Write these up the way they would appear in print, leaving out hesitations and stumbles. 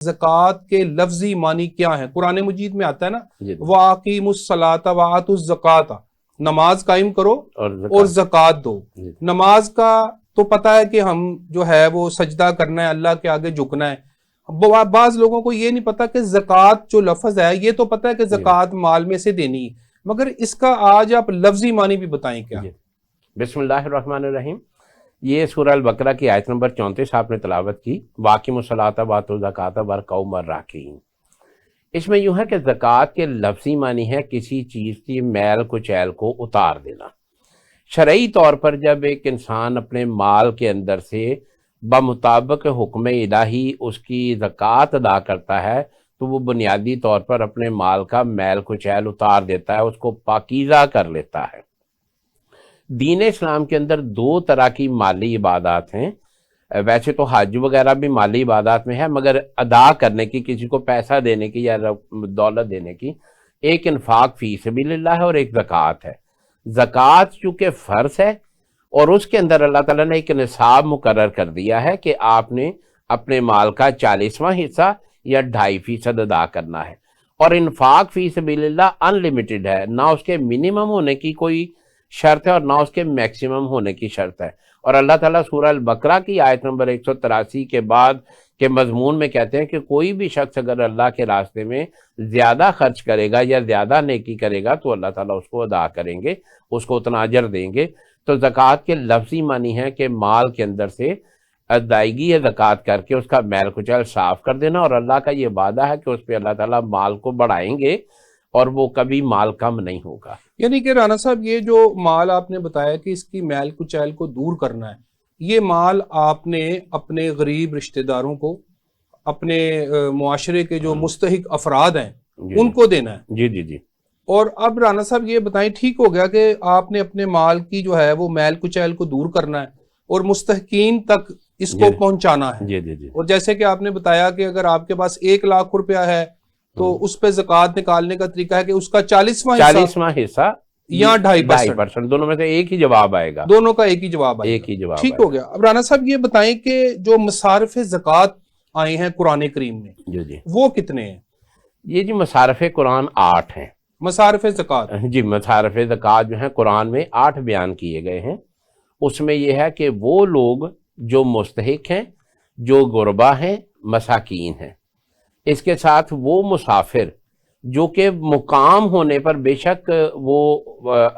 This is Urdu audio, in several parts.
زکوٰۃ کے لفظی معنی کیا ہے؟ قرآن مجید میں آتا ہے نا جی وَأَقِیمُوا الصَّلَاةَ وَآتُوا الزَّکَاةَ، نماز قائم کرو اور زکوٰۃ دو۔ نماز کا تو پتہ ہے کہ ہم جو ہے وہ سجدہ کرنا ہے، اللہ کے آگے جھکنا ہے۔ بعض لوگوں کو یہ نہیں پتا کہ زکوٰۃ جو لفظ ہے، یہ تو پتہ ہے کہ زکوٰۃ مال میں سے دینی ہے، مگر اس کا آج آپ لفظی معنی بھی بتائیں کیا؟ بسم اللہ الرحمن الرحیم۔ یہ سورہ البقرہ کی آیت نمبر 34 آپ نے تلاوت کی، وَأَقِیمُوا الصَّلَاةَ وَآتُوا الزَّکَاةَ وَارْکَعُوا مَعَ الرَّاکِعِینَ۔ اس میں یوں ہے کہ زکوٰۃ کے لفظی معنی ہے کسی چیز کی میل کچیل کو اتار دینا۔ شرعی طور پر جب ایک انسان اپنے مال کے اندر سے بمطابق حکم الہی اس کی زکوٰۃ ادا کرتا ہے تو وہ بنیادی طور پر اپنے مال کا میل کچیل اتار دیتا ہے، اس کو پاکیزہ کر لیتا ہے۔ دین اسلام کے اندر دو طرح کی مالی عبادات ہیں۔ ویسے تو حج وغیرہ بھی مالی عبادات میں ہے، مگر ادا کرنے کی، کسی کو پیسہ دینے کی یا دولت دینے کی، ایک انفاق فی سبیل اللہ ہے اور ایک زکوٰۃ ہے۔ زکوٰۃ چونکہ فرض ہے اور اس کے اندر اللہ تعالیٰ نے ایک نصاب مقرر کر دیا ہے کہ آپ نے اپنے مال کا 40واں حصہ یا 2.5% ادا کرنا ہے، اور انفاق فی سبیل اللہ ان لمیٹڈ ہے، نہ اس کے منیمم ہونے کی کوئی شرط ہے اور نہ اس کے میکسیمم ہونے کی شرط ہے۔ اور اللہ تعالیٰ سورہ البقرہ کی آیت نمبر 183 کے بعد کے مضمون میں کہتے ہیں کہ کوئی بھی شخص اگر اللہ کے راستے میں زیادہ خرچ کرے گا یا زیادہ نیکی کرے گا تو اللہ تعالیٰ اس کو ادا کریں گے، اس کو اتنا اجر دیں گے۔ تو زکوٰۃ کے لفظی معنی ہے کہ مال کے اندر سے ادائیگی زکوٰۃ کر کے اس کا میل کچیل صاف کر دینا، اور اللہ کا یہ وعدہ ہے کہ اس پہ اللہ تعالیٰ مال کو بڑھائیں گے اور وہ کبھی مال کم نہیں ہوگا۔ یعنی کہ رانا صاحب یہ جو مال آپ نے بتایا کہ اس کی میل کچیل کو دور کرنا ہے، یہ مال آپ نے اپنے غریب رشتہ داروں کو، اپنے معاشرے کے جو مستحق افراد ہیں ان کو دینا ہے۔ جی جی جی۔ اور اب رانا صاحب یہ بتائیں، ٹھیک ہو گیا کہ آپ نے اپنے مال کی جو ہے وہ میل کچیل کو دور کرنا ہے اور مستحقین تک اس کو پہنچانا ہے۔ جی جی جی۔ اور جیسے کہ آپ نے بتایا کہ اگر آپ کے پاس 1 لاکھ روپیہ ہے تو اس پہ زکوٰۃ نکالنے کا طریقہ ہے کہ اس کا 40واں حصہ یا 2.5%، دونوں میں سے ایک ہی جواب آئے گا، دونوں کا ایک ہی جواب آئے گا، ایک ہی جواب۔ ٹھیک ہو گیا۔ اب رانا صاحب یہ بتائیں کہ جو مصارف زکوٰۃ آئے ہیں قرآن کریم میں، جی جی، وہ کتنے ہیں؟ یہ جی مصارف قرآن 8 ہیں۔ مصارف زکوٰۃ، جی مصارف زکوٰۃ جو ہیں قرآن میں 8 بیان کیے گئے ہیں۔ اس میں یہ ہے کہ وہ لوگ جو مستحق ہیں، جو غربا ہیں، مساکین ہیں، اس کے ساتھ وہ مسافر جو کہ مقام ہونے پر بے شک وہ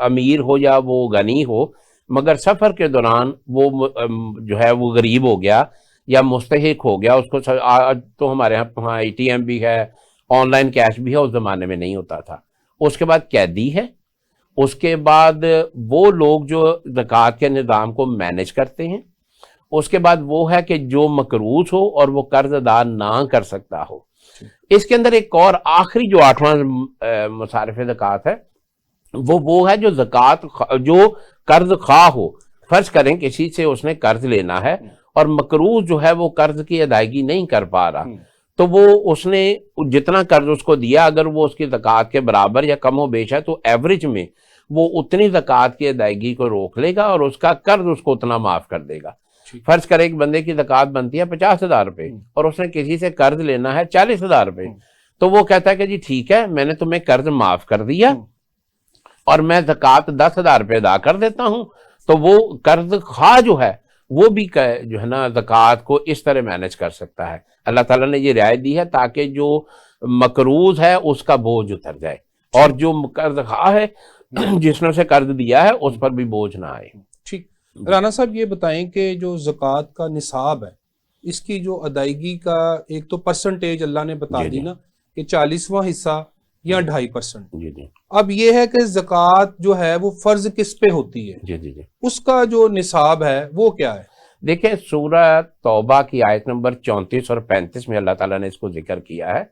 امیر ہو یا وہ غنی ہو، مگر سفر کے دوران وہ جو ہے وہ غریب ہو گیا یا مستحق ہو گیا، اس کو آج تو ہمارے ہاں ATM بھی ہے، آن لائن کیش بھی ہے، اس زمانے میں نہیں ہوتا تھا۔ اس کے بعد قیدی ہے، اس کے بعد وہ لوگ جو زکوٰۃ کے نظام کو مینیج کرتے ہیں، اس کے بعد وہ ہے کہ جو مقروض ہو اور وہ قرض ادا نہ کر سکتا ہو۔ اس کے اندر ایک اور آخری جو 8واں مصارف زکوٰۃ ہے وہ ہے جو زکوٰۃ جو قرض خواہ ہو، فرض کریں کسی سے اس نے قرض لینا ہے اور مقروض جو ہے وہ قرض کی ادائیگی نہیں کر پا رہا، تو وہ اس نے جتنا قرض اس کو دیا اگر وہ اس کی زکوٰۃ کے برابر یا کم و بیش ہے تو ایوریج میں وہ اتنی زکوٰۃ کی ادائیگی کو روک لے گا اور اس کا قرض اس کو اتنا معاف کر دے گا۔ فرض کرے ایک بندے کی زکوٰۃ بنتی ہے 50,000 روپے اور اس نے کسی سے قرض لینا ہے 40,000 روپے، تو وہ کہتا ہے کہ جی ٹھیک ہے میں نے تمہیں قرض معاف کر دیا اور میں زکوٰۃ 10,000 روپے ادا کر دیتا ہوں، تو وہ قرض خواہ جو ہے وہ بھی جو ہے نا زکوٰۃ کو اس طرح مینیج کر سکتا ہے۔ اللہ تعالیٰ نے یہ رعایت دی ہے تاکہ جو مقروض ہے اس کا بوجھ اتر جائے اور جو قرض خواہ ہے جس نے اسے قرض دیا ہے اس پر بھی بوجھ نہ آئے۔ ٹھیک رانا صاحب یہ بتائیں کہ جو زکوٰۃ کا نصاب ہے اس کی جو ادائیگی کا ایک تو پرسنٹیج اللہ نے بتا دی نا کہ 40واں حصہ یا 2.5%۔ جی جی۔ اب یہ ہے کہ زکوٰۃ جو ہے وہ فرض کس پہ ہوتی ہے؟ جی جی جی۔ اس کا جو نصاب ہے وہ کیا ہے؟ دیکھیں سورہ توبہ کی آیت نمبر 34 اور 35 میں اللہ تعالیٰ نے اس کو ذکر کیا ہے،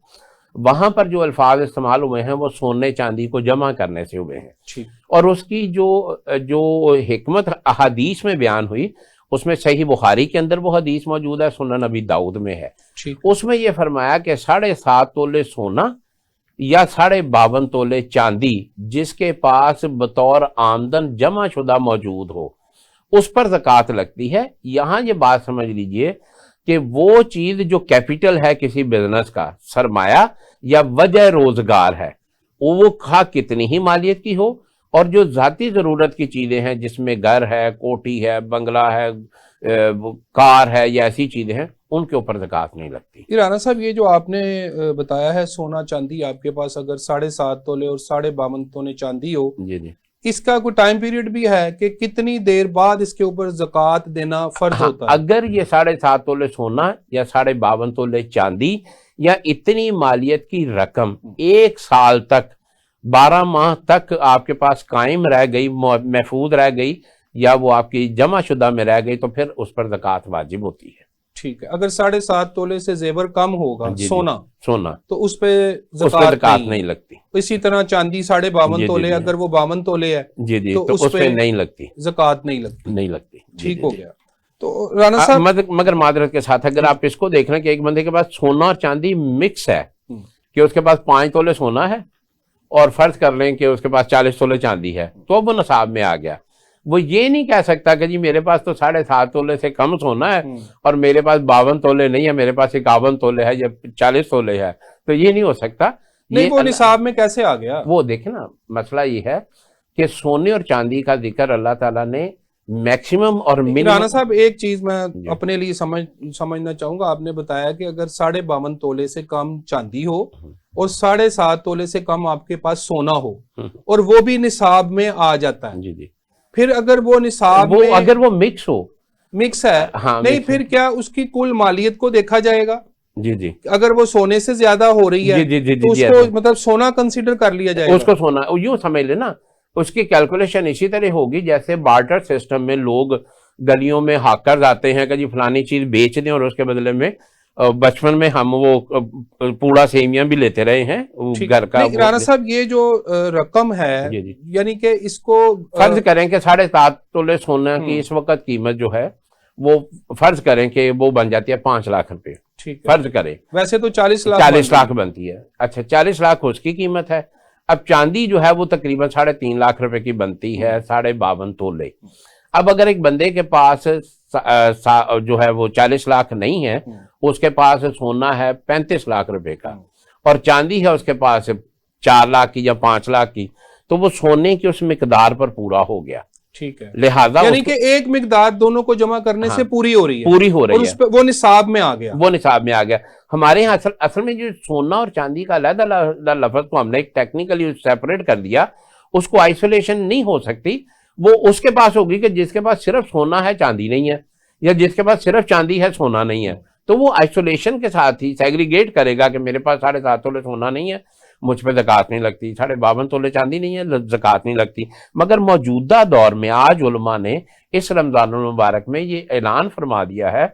وہاں پر جو الفاظ استعمال ہوئے ہیں وہ سونے چاندی کو جمع کرنے سے ہوئے ہیں، اور اس کی جو حکمت احادیث میں بیان ہوئی اس میں صحیح بخاری کے اندر وہ حدیث موجود ہے، سنن نبی داؤد میں ہے، اس میں یہ فرمایا کہ 7.5 تولے سونا یا 52.5 تولے چاندی جس کے پاس بطور آمدن جمع شدہ موجود ہو اس پر زکوٰۃ لگتی ہے۔ یہاں یہ بات سمجھ لیجئے کہ وہ چیز جو کیپٹل ہے کسی بزنس کا، سرمایہ یا وجہ روزگار ہے، وہ خواہ کتنی ہی مالیت کی ہو، اور جو ذاتی ضرورت کی چیزیں ہیں جس میں گھر ہے، کوٹھی ہے، بنگلہ ہے، کار ہے یا ایسی چیزیں ہیں، ان کے اوپر زکوٰۃ نہیں لگتی۔ رانا صاحب یہ جو آپ نے بتایا ہے سونا چاندی آپ کے پاس اگر 7.5 تولے اور 52.5 تونے چاندی ہو، جی جی، اس کا کوئی ٹائم پیریڈ بھی ہے کہ کتنی دیر بعد اس کے اوپر زکوٰۃ دینا فرض ہوتا ہے؟ اگر یہ 7.5 تولے سونا یا 52.5 تولے چاندی یا اتنی مالیت کی رقم 1 سال تک، 12 ماہ تک آپ کے پاس قائم رہ گئی، محفوظ رہ گئی، یا وہ آپ کی جمع شدہ میں رہ گئی، تو پھر اس پر زکوٰۃ واجب ہوتی ہے۔ ٹھیک ہے، اگر 7.5 تولے سے زیور کم ہوگا جی جی، سونا تو اس پہ اس پہ زکوٰۃ نہیں لگتی۔ اسی طرح چاندی 52.5 تولے اگر وہ 52 تولے ہے جی جی، تو اس پہ نہیں لگتی، زکوٰۃ نہیں لگتی۔ ٹھیک ہو گیا۔ تو رانا صاحب مگر معذرت کے ساتھ اگر آپ اس کو دیکھ رہے ہیں کہ ایک بندے کے پاس سونا اور چاندی مکس ہے، کہ اس کے پاس 5 تولے سونا ہے اور فرض کر لیں کہ اس کے پاس 40 تولے چاندی ہے، تو اب وہ نصاب میں آ گیا، وہ یہ نہیں کہہ سکتا کہ جی میرے پاس تو 7.5 تولے سے کم سونا ہے اور میرے پاس 52 تولے نہیں ہے، میرے پاس 51 تولے ہے یا 40 تولے ہے، تو یہ نہیں ہو سکتا۔ نہیں، وہ نصاب میں کیسے آ گیا؟ وہ دیکھیں نا، مسئلہ یہ ہے کہ سونے اور چاندی کا ذکر اللہ تعالیٰ نے میکسیمم اور منیمم۔ رانا صاحب ایک چیز میں اپنے لیے سمجھنا چاہوں گا، آپ نے بتایا کہ اگر 52.5 تولے سے کم چاندی ہو اور 7.5 تولے سے کم آپ کے پاس سونا ہو اور وہ بھی نصاب میں آ جاتا ہے، جی جی، پھر اگر وہ نصاب میں اگر وہ مکس ہو، مکس ہے، نہیں پھر کیا اس کی کل مالیت کو دیکھا جائے گا؟ جی جی، اگر وہ سونے سے زیادہ ہو رہی ہے تو اس کو مطلب سونا کنسیڈر کر لیا جائے گا؟ اس کو سونا یوں سمجھ لینا، اس کی کیلکولیشن اسی طرح ہوگی جیسے بارٹر سسٹم میں لوگ گلیوں میں ہاکرز آتے ہیں کہ جی فلانی چیز بیچ دیں، اور اس کے بدلے میں بچپن میں ہم وہ پوڑا سیمیاں بھی لیتے رہے ہیں گھر کا۔ رانا صاحب یہ جو رقم ہے یعنی کہ اس کو فرض کریں کہ 7.5 تولے سونا کی اس وقت قیمت جو ہے وہ فرض کریں کہ وہ بن جاتی ہے 5 لاکھ روپے، فرض کریں، ویسے تو 40 لاکھ بنتی ہے، اچھا 40 لاکھ اس کی قیمت ہے۔ اب چاندی جو ہے وہ تقریباً 3.5 لاکھ روپے کی بنتی ہے، 52.5 تولے۔ اب اگر ایک بندے کے پاس جو ہے وہ 40 لاکھ نہیں ہے، اس کے پاس سونا ہے 35 لاکھ روپے کا اور چاندی ہے اس کے پاس 4 لاکھ کی یا 5 لاکھ کی، تو وہ سونے کی اس مقدار پر پورا ہو گیا۔ ٹھیک ہے، لہٰذا یعنی کہ ایک مقدار دونوں کو جمع کرنے سے پوری ہو رہی ہے، وہ نصاب میں آ گیا، ہمارے یہاں اصل میں جو سونا اور چاندی کا علیحدہ لفظ کو ہم نے ٹیکنیکلی سیپریٹ کر دیا، اس کو آئسولیشن نہیں ہو سکتی۔ وہ اس کے پاس ہوگی کہ جس کے پاس صرف سونا ہے چاندی نہیں ہے، یا جس کے پاس صرف چاندی ہے سونا نہیں ہے، تو وہ آئسولیشن کے ساتھ ہی سیگریگیٹ کرے گا کہ میرے پاس 7.5 تولے سونا نہیں ہے، مجھ پہ زکوٰۃ نہیں لگتی، 52.5 تولے چاندی نہیں ہے، زکوٰۃ نہیں لگتی۔ مگر موجودہ دور میں آج علماء نے اس رمضان المبارک میں یہ اعلان فرما دیا ہے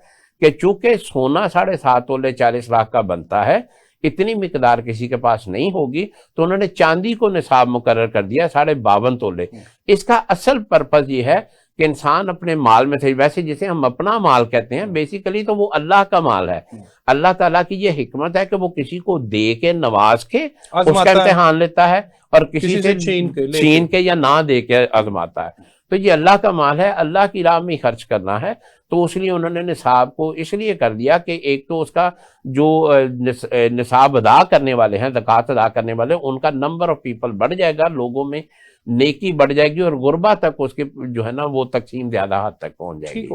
کہ چونکہ سونا 7.5 تولے 40 لاکھ کا بنتا ہے، اتنی مقدار کسی کے پاس نہیں ہوگی، تو انہوں نے چاندی کو نصاب مقرر کر دیا 52.5 تولے۔ اس کا اصل پرپس یہ ہے کہ انسان اپنے مال میں سے، ویسے جسے ہم اپنا مال کہتے ہیں، بیسیکلی تو وہ اللہ کا مال ہے۔ اللہ تعالیٰ کی یہ حکمت ہے کہ وہ کسی کو دے کے نواز کے اس کا امتحان لیتا ہے، اور کسی سے چھین کے یا نہ دے کے آزماتا ہے۔ تو یہ اللہ کا مال ہے، اللہ کی راہ میں خرچ کرنا ہے، تو اس لیے انہوں نے نصاب کو اس لیے کر دیا کہ ایک تو اس کا جو نصاب ادا کرنے والے ہیں، زکوٰۃ ادا کرنے والے، ان کا نمبر آف پیپل بڑھ جائے گا، لوگوں میں نیکی بڑھ جائے گی، اور غربا تک اس کے جو ہے نا وہ تقسیم زیادہ حد تک پہنچ جائے گی۔